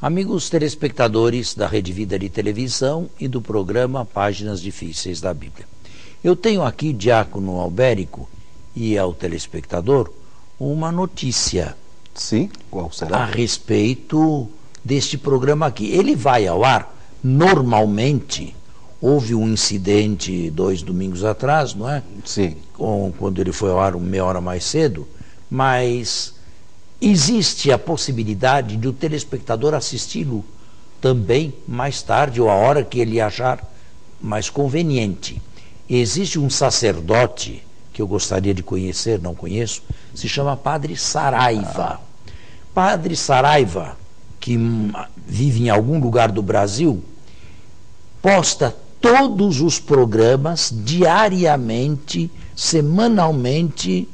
Amigos telespectadores da Rede Vida de Televisão e do programa Páginas Difíceis da Bíblia. Eu tenho aqui, Diácono Albérico, e ao telespectador, uma notícia. Sim, qual será? A respeito deste programa aqui. Ele vai ao ar, normalmente, houve um incidente 2 domingos atrás, não é? Sim. Quando ele foi ao ar meia hora mais cedo, mas existe a possibilidade de o telespectador assisti-lo também mais tarde ou a hora que ele achar mais conveniente. Existe um sacerdote que eu gostaria de conhecer, não conheço, se chama Padre Saraiva. Padre Saraiva, que vive em algum lugar do Brasil, posta todos os programas diariamente, semanalmente,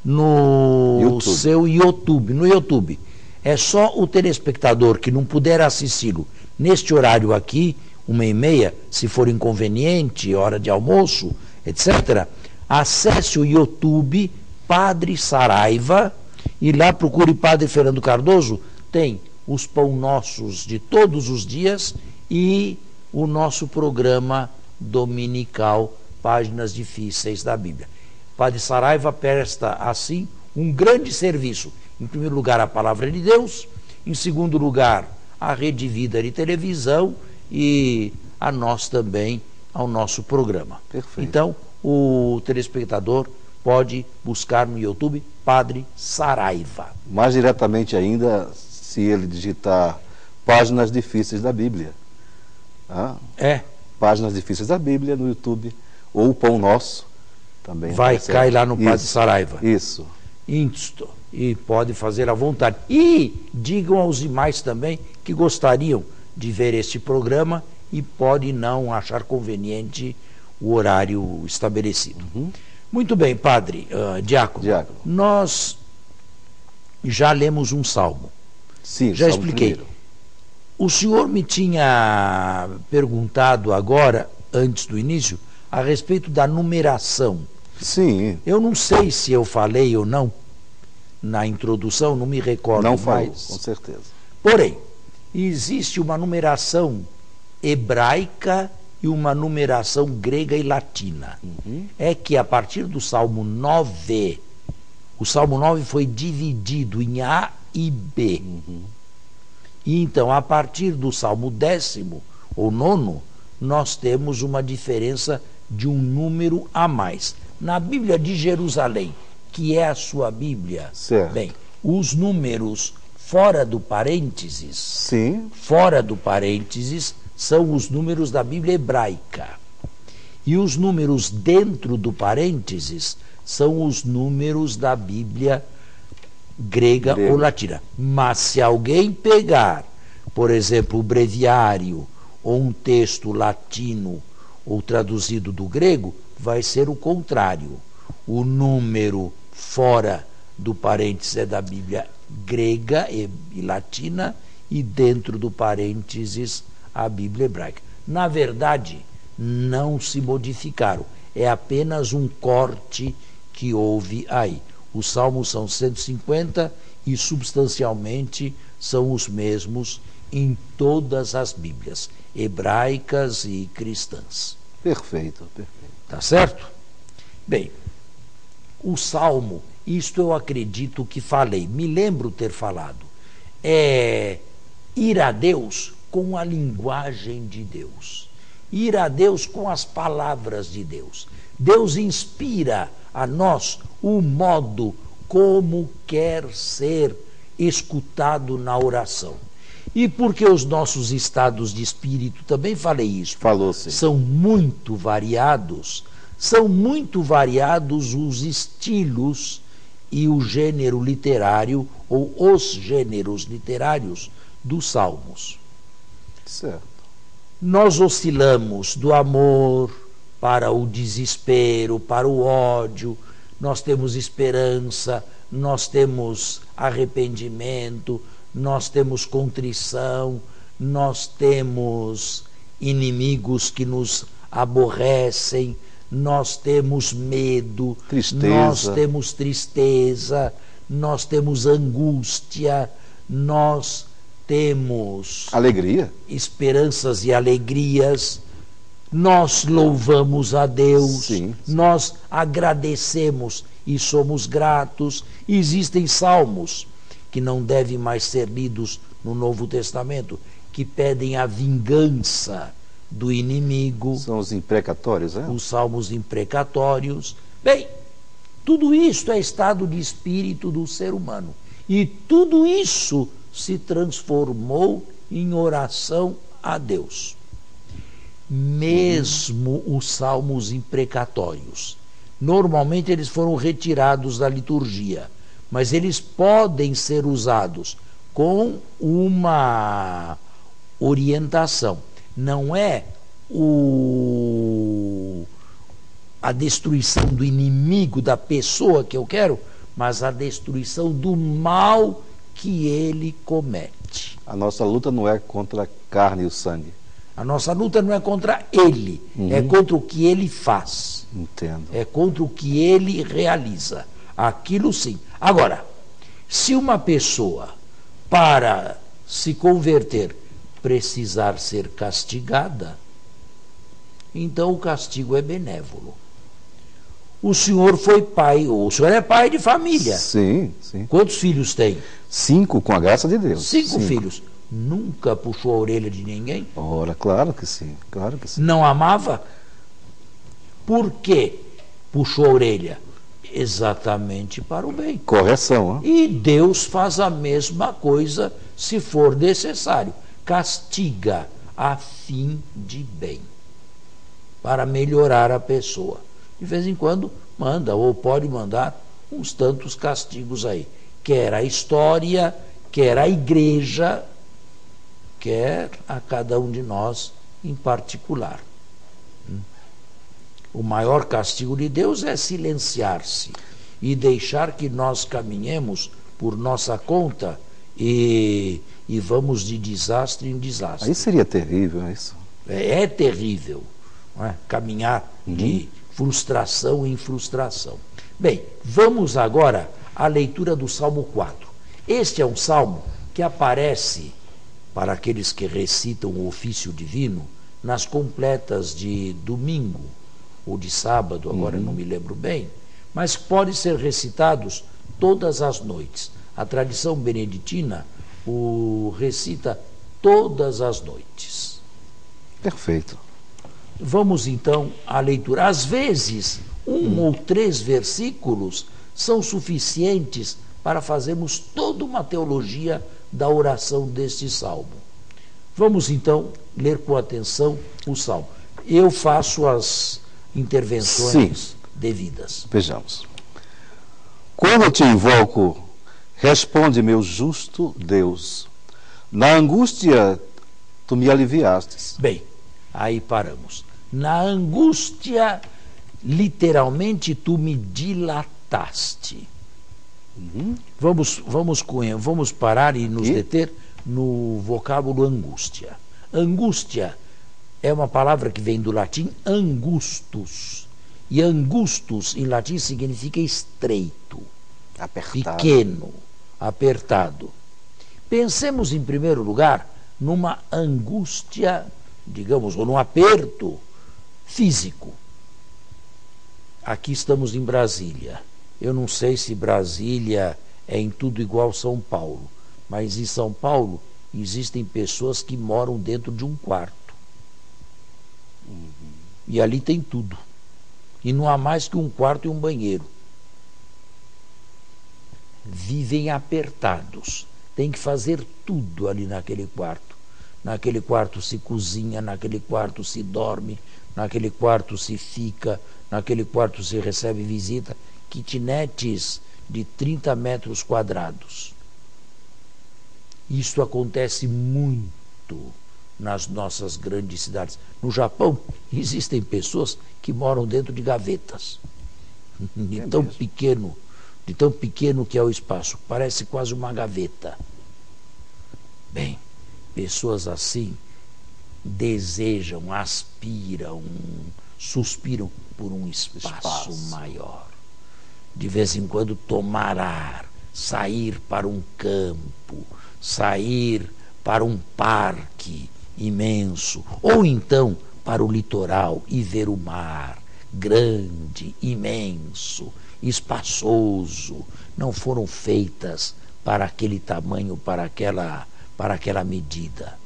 no seu YouTube. No YouTube. É só o telespectador que não puder assisti-lo neste horário aqui, 1h30, se for inconveniente, hora de almoço, etc., acesse o YouTube Padre Saraiva e lá procure Padre Fernando Cardoso. Tem os Pão Nossos de todos os dias e o nosso programa dominical Páginas Difíceis da Bíblia. Padre Saraiva presta, assim, um grande serviço. Em primeiro lugar, a Palavra de Deus. Em segundo lugar, a Rede Vida de Televisão. E a nós também, ao nosso programa. Perfeito. Então, o telespectador pode buscar no YouTube Padre Saraiva. Mais diretamente ainda, se ele digitar Páginas Difíceis da Bíblia. Páginas Difíceis da Bíblia no YouTube. Ou o Pão Nosso. Também vai cair lá no Padre Saraiva. Isso. Insto. E pode fazer à vontade. E digam aos demais também que gostariam de ver este programa e pode não achar conveniente o horário estabelecido. Muito bem, Padre, Diácono. Nós já lemos um salmo. Sim, já expliquei. Primeiro. O senhor me tinha perguntado agora, antes do início, a respeito da numeração. Sim. Eu não sei se eu falei ou não na introdução, não me recordo mais. Não falou, com certeza. Porém, existe uma numeração hebraica e uma numeração grega e latina. É que a partir do Salmo 9, o Salmo 9 foi dividido em A e B. E então, a partir do Salmo 10º, ou 9º, nós temos uma diferença de um número a mais. Na Bíblia de Jerusalém, que é a sua Bíblia, certo. Bem, os números fora do parênteses, sim, fora do parênteses, são os números da Bíblia hebraica. E os números dentro do parênteses são os números da Bíblia grega ou latina. Mas se alguém pegar, por exemplo, o breviário ou um texto latino ou traduzido do grego, vai ser o contrário. O número fora do parênteses é da Bíblia grega e latina e dentro do parênteses a Bíblia hebraica. Na verdade, não se modificaram. É apenas um corte que houve aí. Os salmos são 150 e substancialmente são os mesmos em todas as Bíblias, hebraicas e cristãs. Perfeito, perfeito. Tá certo? Bem, o Salmo, isto eu acredito que falei, me lembro ter falado, é ir a Deus com a linguagem de Deus, ir a Deus com as palavras de Deus. Deus inspira a nós o modo como quer ser escutado na oração. E porque os nossos estados de espírito, também falei isso, falou, sim, são muito variados os estilos e o gênero literário, ou os gêneros literários dos salmos. Certo. Nós oscilamos do amor para o desespero, para o ódio, nós temos esperança, nós temos arrependimento, nós temos contrição, nós temos inimigos que nos aborrecem, nós temos medo, nós temos tristeza, nós temos angústia, nós temos Alegria. esperanças e alegrias, nós louvamos a Deus, Sim. nós agradecemos e somos gratos. Existem salmos que não devem mais ser lidos no Novo Testamento, que pedem a vingança do inimigo, São os imprecatórios, né? os salmos imprecatórios. Bem, tudo isso é estado de espírito do ser humano. E tudo isso se transformou em oração a Deus. Mesmo os salmos imprecatórios, normalmente eles foram retirados da liturgia, mas eles podem ser usados com uma orientação. Não é a destruição do inimigo, da pessoa que eu quero, mas a destruição do mal que ele comete. A nossa luta não é contra a carne e o sangue. A nossa luta não é contra ele, é contra o que ele faz. Entendo. É contra o que ele realiza. Aquilo sim. Agora, se uma pessoa, para se converter, precisar ser castigada, então o castigo é benévolo. O senhor foi pai, ou o senhor é pai de família. Sim, sim. Quantos filhos tem? 5, com a graça de Deus. 5 filhos. Nunca puxou a orelha de ninguém? Ora, claro que sim, claro que sim. Não amava? Por que puxou a orelha? Exatamente para o bem. Correção, hein? E Deus faz a mesma coisa se for necessário. Castiga a fim de bem, para melhorar a pessoa. De vez em quando manda, ou pode mandar, uns tantos castigos aí. Quer a história, quer a igreja, quer a cada um de nós em particular. O maior castigo de Deus é silenciar-se e deixar que nós caminhemos por nossa conta e vamos de desastre em desastre. Aí seria terrível isso. É terrível, não é? Caminhar de frustração em frustração. Bem, vamos agora à leitura do Salmo 4. Este é um salmo que aparece para aqueles que recitam o ofício divino nas completas de domingo ou de sábado, agora não me lembro bem, mas pode ser recitados todas as noites. A tradição beneditina o recita todas as noites. Perfeito. Vamos então à leitura. Às vezes, 1 ou 3 versículos são suficientes para fazermos toda uma teologia da oração deste salmo. Vamos então ler com atenção o salmo. Eu faço as intervenções devidas. Vejamos. Quando eu te invoco, responde, meu justo Deus. Na angústia, tu me aliviastes. Bem, aí paramos. Na angústia, literalmente, tu me dilataste. Vamos parar e nos deter no vocábulo angústia. Angústia é uma palavra que vem do latim angustus. E angustus, em latim, significa estreito, Apertado. pequeno, apertado. Pensemos, em primeiro lugar, numa angústia, digamos, ou num aperto físico. Aqui estamos em Brasília. Eu não sei se Brasília é em tudo igual São Paulo, mas em São Paulo existem pessoas que moram dentro de um quarto. E ali tem tudo. E não há mais que um quarto e um banheiro. Vivem apertados. Tem que fazer tudo ali naquele quarto. Naquele quarto se cozinha, naquele quarto se dorme, naquele quarto se fica, naquele quarto se recebe visita. Kitnetes de 30 metros quadrados. Isso acontece muito nas nossas grandes cidades. No Japão, existem pessoas que moram dentro de gavetas. De tão pequeno que é o espaço. Parece quase uma gaveta. Bem, pessoas assim desejam, aspiram, suspiram por um espaço maior. De vez em quando tomar ar, sair para um campo, sair para um parque imenso, ou então para o litoral e ver o mar grande, imenso, espaçoso, não foram feitas para aquele tamanho, para aquela medida.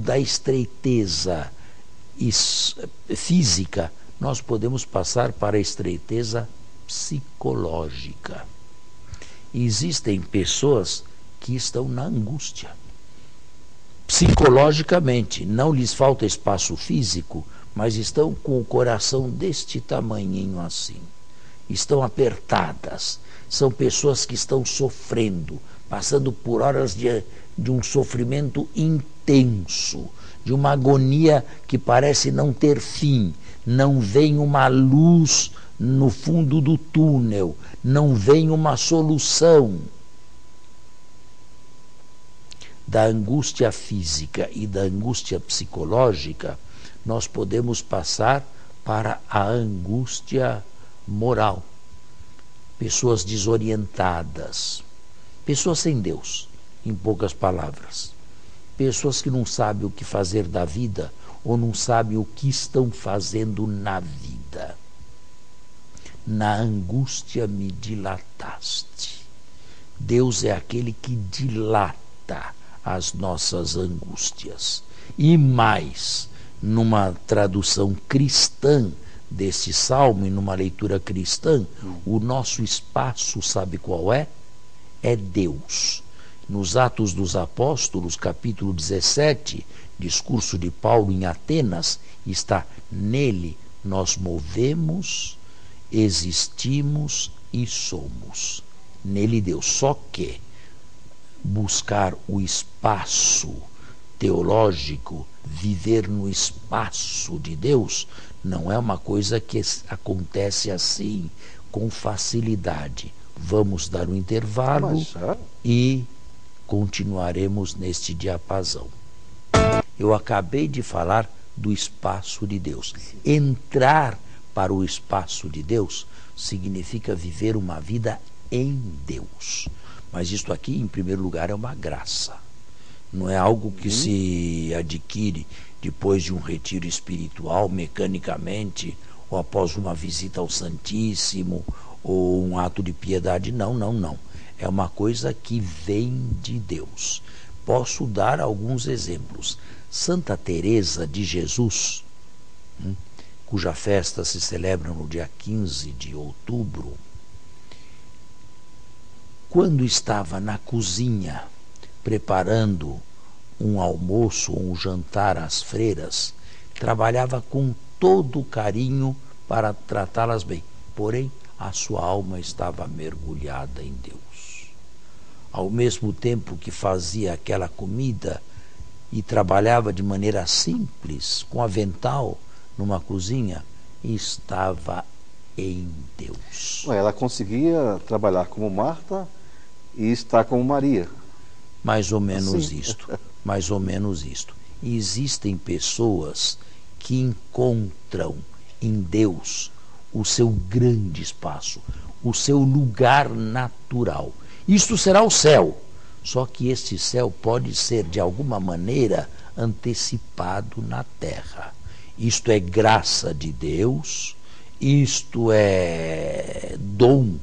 Da estreiteza física, nós podemos passar para a estreiteza psicológica. Existem pessoas que estão na angústia. Psicologicamente, não lhes falta espaço físico, mas estão com o coração deste tamanhinho assim. Estão apertadas. São pessoas que estão sofrendo, passando por horas de um sofrimento intenso, de uma agonia que parece não ter fim. Não vem uma luz no fundo do túnel, não vem uma solução. Da angústia física e da angústia psicológica, nós podemos passar para a angústia moral. Pessoas desorientadas, pessoas sem Deus, em poucas palavras. Pessoas que não sabem o que fazer da vida ou não sabem o que estão fazendo na vida. Na angústia me dilataste. Deus é aquele que dilata as nossas angústias. E mais, numa tradução cristã desse salmo e numa leitura cristã, o nosso espaço, sabe qual é? É Deus. Nos Atos dos Apóstolos, capítulo 17, discurso de Paulo em Atenas, está: nele nós movemos, existimos e somos. Nele Deus. Só que buscar o espaço teológico, viver no espaço de Deus, não é uma coisa que acontece assim, com facilidade. Vamos dar um intervalo e continuaremos neste diapasão. Eu acabei de falar do espaço de Deus. Entrar para o espaço de Deus significa viver uma vida em Deus. Mas isto aqui, em primeiro lugar, é uma graça. Não é algo que se adquire depois de um retiro espiritual, mecanicamente, ou após uma visita ao Santíssimo, ou um ato de piedade. Não, não, não. É uma coisa que vem de Deus. Posso dar alguns exemplos. Santa Teresa de Jesus, cuja festa se celebra no dia 15 de outubro, quando estava na cozinha preparando um almoço ou um jantar às freiras, trabalhava com todo o carinho para tratá-las bem. Porém, a sua alma estava mergulhada em Deus. Ao mesmo tempo que fazia aquela comida e trabalhava de maneira simples, com avental, numa cozinha, estava em Deus. Ela conseguia trabalhar como Marta e estar como Maria. Mais ou menos isto. Mais ou menos isto. E existem pessoas que encontram em Deus o seu grande espaço, o seu lugar natural. Isto será o céu. Só que este céu pode ser, de alguma maneira, antecipado na terra. Isto é graça de Deus, isto é dom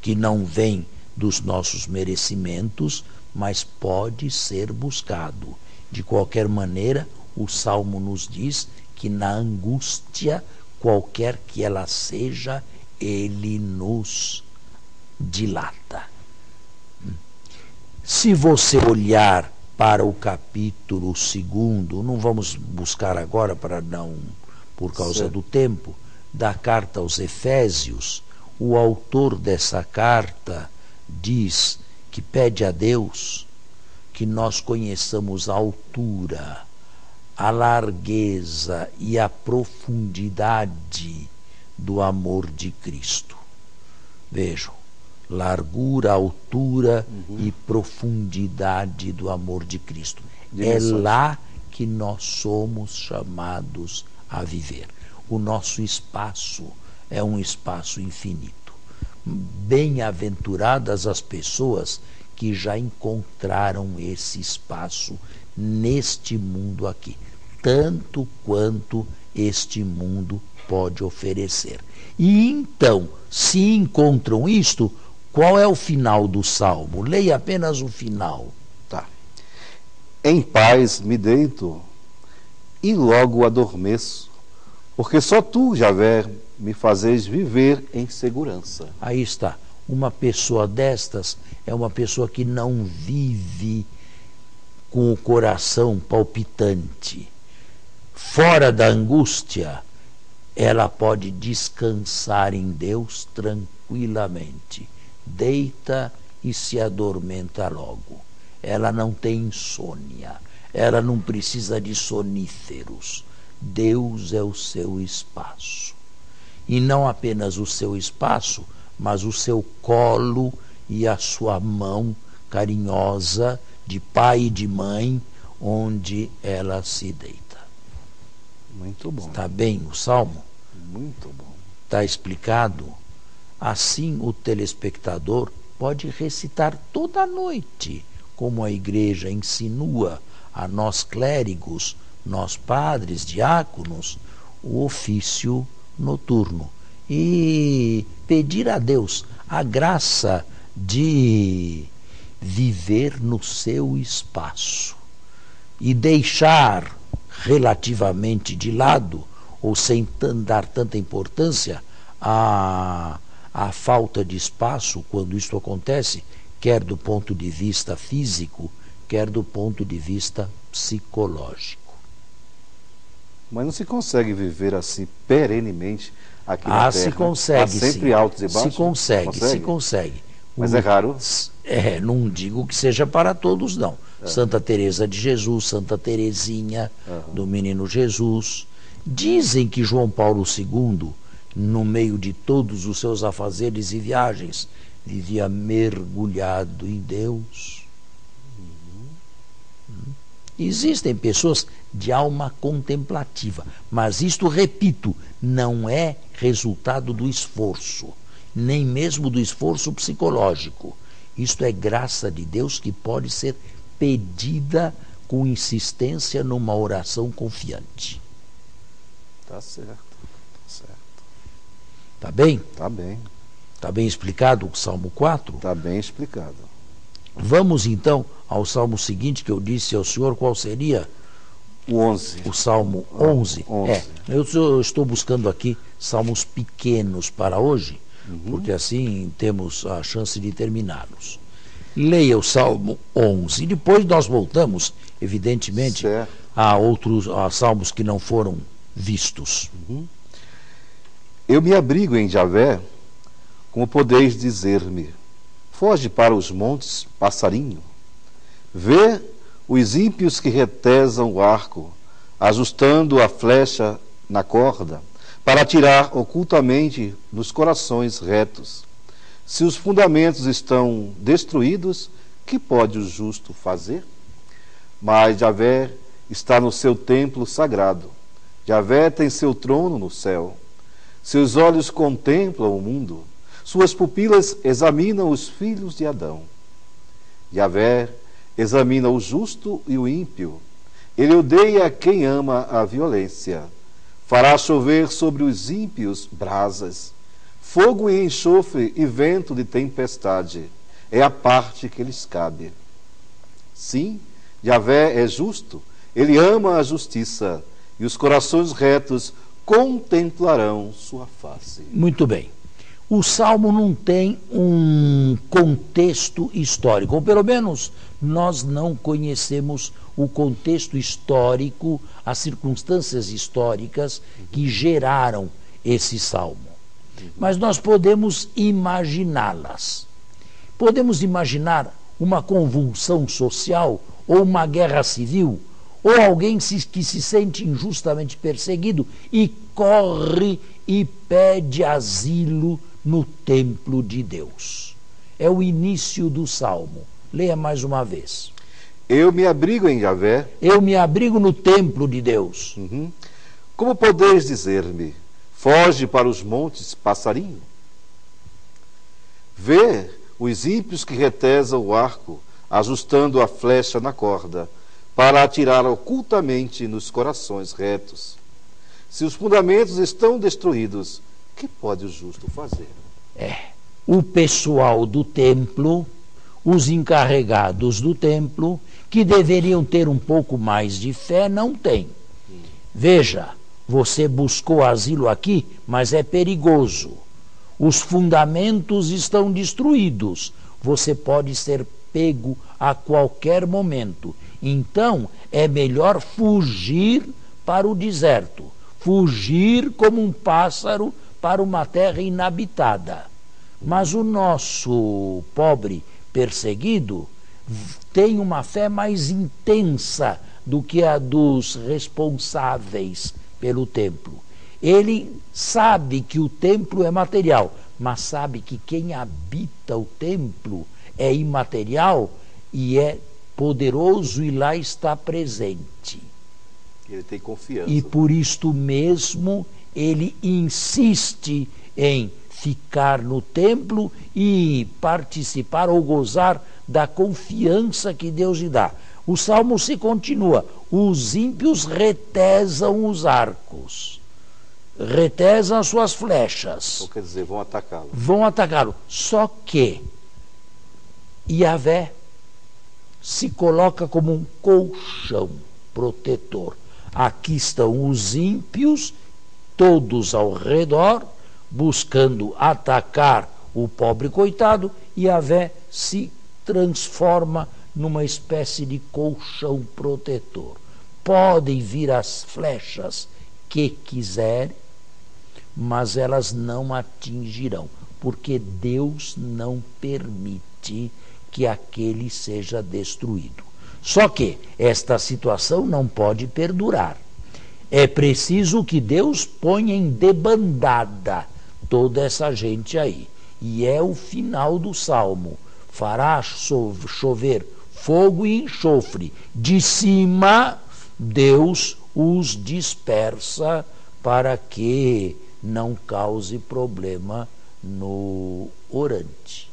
que não vem dos nossos merecimentos, mas pode ser buscado. De qualquer maneira, o Salmo nos diz que na angústia, qualquer que ela seja, ele nos dilata. Se você olhar para o capítulo 2, não vamos buscar agora para não, por causa do tempo, da carta aos Efésios, o autor dessa carta diz que pede a Deus que nós conheçamos a altura, a largueza e a profundidade do amor de Cristo. Vejam, largura, altura e profundidade do amor de Cristo. É lá que nós somos chamados a viver. O nosso espaço é um espaço infinito. Bem-aventuradas as pessoas que já encontraram esse espaço neste mundo aqui, tanto quanto este mundo pode oferecer. E então, se encontram isto, qual é o final do salmo? Leia apenas o final. Tá. Em paz me deito e logo adormeço, porque só tu, Javé, me fazes viver em segurança. Aí está. Uma pessoa destas é uma pessoa que não vive com o coração palpitante. Fora da angústia, ela pode descansar em Deus tranquilamente. Deita e se adormenta logo. Ela não tem insônia. Ela não precisa de soníferos. Deus é o seu espaço. E não apenas o seu espaço, mas o seu colo e a sua mão carinhosa de pai e de mãe, onde ela se deita. Muito bom. Está bem o salmo? Muito bom. Está explicado? Assim o telespectador pode recitar toda a noite, como a igreja insinua a nós clérigos, nós padres, diáconos, o ofício noturno. E pedir a Deus a graça de viver no seu espaço e deixar relativamente de lado, ou sem dar tanta importância, a falta de espaço quando isto acontece, quer do ponto de vista físico, quer do ponto de vista psicológico. Mas não se consegue viver assim perenemente aqui na Terra. Se consegue, há sempre sim. altos e baixos? Se consegue. Mas é raro? Não digo que seja para todos, não. Santa Teresa de Jesus, Santa Teresinha do Menino Jesus. Dizem que João Paulo II, no meio de todos os seus afazeres e viagens, vivia mergulhado em Deus. Existem pessoas de alma contemplativa, mas isto, repito, não é resultado do esforço, nem mesmo do esforço psicológico. Isto é graça de Deus que pode ser pedida com insistência numa oração confiante. Tá certo, tá certo. Tá bem? Tá bem. Tá bem explicado o Salmo 4? Tá bem explicado. Vamos então ao Salmo seguinte, que eu disse ao senhor qual seria? O 11. O Salmo 11. 11. Eu estou buscando aqui salmos pequenos para hoje, porque assim temos a chance de terminá-los. Leia o Salmo 11. E depois nós voltamos, evidentemente, Certo. a salmos que não foram vistos. Eu me abrigo em Javé, como podeis dizer-me, foge para os montes, passarinho. Vê os ímpios que retesam o arco, ajustando a flecha na corda, para atirar ocultamente nos corações retos. Se os fundamentos estão destruídos, que pode o justo fazer? Mas Javé está no seu templo sagrado. Javé tem seu trono no céu. Seus olhos contemplam o mundo. Suas pupilas examinam os filhos de Adão. Javé examina o justo e o ímpio. Ele odeia quem ama a violência. Fará chover sobre os ímpios brasas, fogo e enxofre e vento de tempestade. É a parte que lhes cabe. Sim, Javé é justo. Ele ama a justiça. E os corações retos contemplarão sua face. Muito bem. O Salmo não tem um contexto histórico, ou pelo menos nós não conhecemos o contexto histórico, as circunstâncias históricas que geraram esse Salmo. Mas nós podemos imaginá-las. Podemos imaginar uma convulsão social, ou uma guerra civil, ou alguém que se sente injustamente perseguido e corre e pede asilo no templo de Deus. É o início do Salmo. Leia mais uma vez. Eu me abrigo em Javé. Eu me abrigo no templo de Deus. Como podeis dizer-me, foge para os montes, passarinho? Vê os ímpios que retesam o arco, ajustando a flecha na corda, para atirar ocultamente nos corações retos. Se os fundamentos estão destruídos, que pode o justo fazer? O pessoal do templo, os encarregados do templo, que deveriam ter um pouco mais de fé, não têm. Veja, você buscou asilo aqui, mas é perigoso. Os fundamentos estão destruídos. Você pode ser pego a qualquer momento. Então, é melhor fugir para o deserto. Fugir como um pássaro para uma terra inabitada. Mas o nosso pobre perseguido tem uma fé mais intensa do que a dos responsáveis pelo templo. Ele sabe que o templo é material, mas sabe que quem habita o templo é imaterial e é poderoso e lá está presente. Ele tem confiança. E por isto mesmo ele insiste em ficar no templo e participar ou gozar da confiança que Deus lhe dá. O salmo se continua: os ímpios retesam os arcos, retesam as suas flechas. Então, quer dizer, vão atacá-lo. Vão atacá-lo. Só que Yahvé se coloca como um colchão protetor. Aqui estão os ímpios, todos ao redor, buscando atacar o pobre coitado, e Yahvé se transforma numa espécie de colchão protetor. Podem vir as flechas que quiserem, mas elas não atingirão, porque Deus não permite que aquele seja destruído. Só que esta situação não pode perdurar. É preciso que Deus ponha em debandada toda essa gente aí. E é o final do salmo: fará chover fogo e enxofre. De cima, Deus os dispersa para que não cause problema no orante.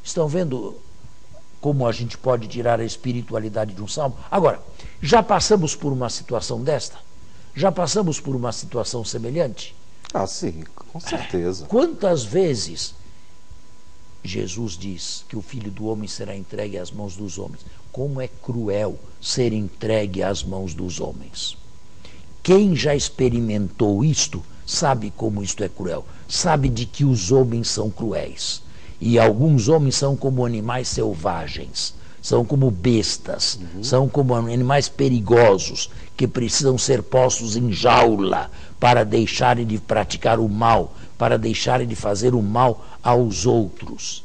Estão vendo como a gente pode tirar a espiritualidade de um salmo? Agora, já passamos por uma situação desta? Já passamos por uma situação semelhante? Ah, sim, com certeza. Quantas vezes Jesus diz que o Filho do Homem será entregue às mãos dos homens? Como é cruel ser entregue às mãos dos homens. Quem já experimentou isto sabe como isto é cruel. Sabe de que os homens são cruéis. E alguns homens são como animais selvagens, são como bestas, são como animais perigosos, que precisam ser postos em jaula para deixarem de praticar o mal, para deixarem de fazer o mal aos outros.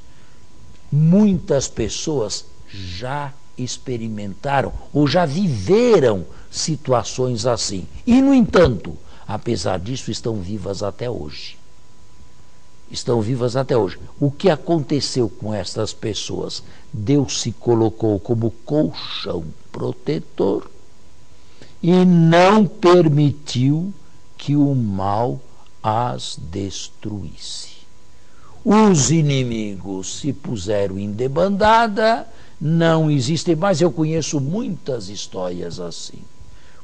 Muitas pessoas já experimentaram ou já viveram situações assim. E, no entanto, apesar disso, estão vivas até hoje. Estão vivas até hoje. O que aconteceu com estas pessoas? Deus se colocou como colchão protetor e não permitiu que o mal as destruísse. Os inimigos se puseram em debandada, não existem mais. Eu conheço muitas histórias assim.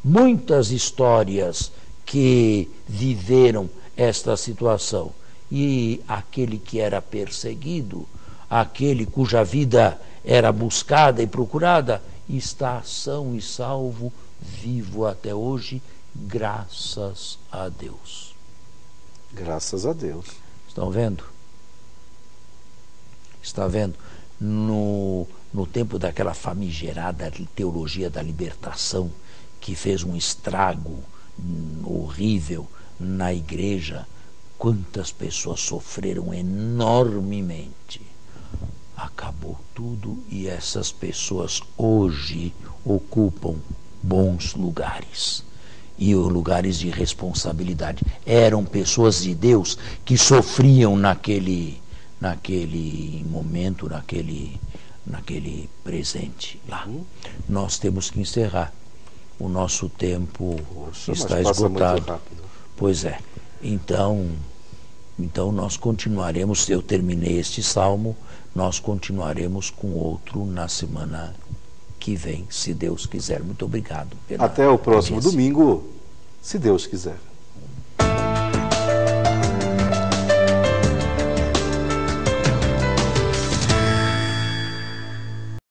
Muitas histórias que viveram esta situação. E aquele que era perseguido, aquele cuja vida era buscada e procurada, está são e salvo, vivo até hoje, graças a Deus. Graças a Deus. Estão vendo? Está vendo? No tempo daquela famigerada teologia da libertação, que fez um estrago horrível na igreja, quantas pessoas sofreram enormemente. Acabou tudo e essas pessoas hoje ocupam bons lugares. E os lugares de responsabilidade. Eram pessoas de Deus que sofriam naquele momento, naquele presente lá. Nós temos que encerrar. O nosso tempo está esgotado. Muito rápido. Pois é. Então, Então nós continuaremos, eu terminei este salmo, nós continuaremos com outro na semana que vem, se Deus quiser. Muito obrigado. Até o próximo domingo, se Deus quiser.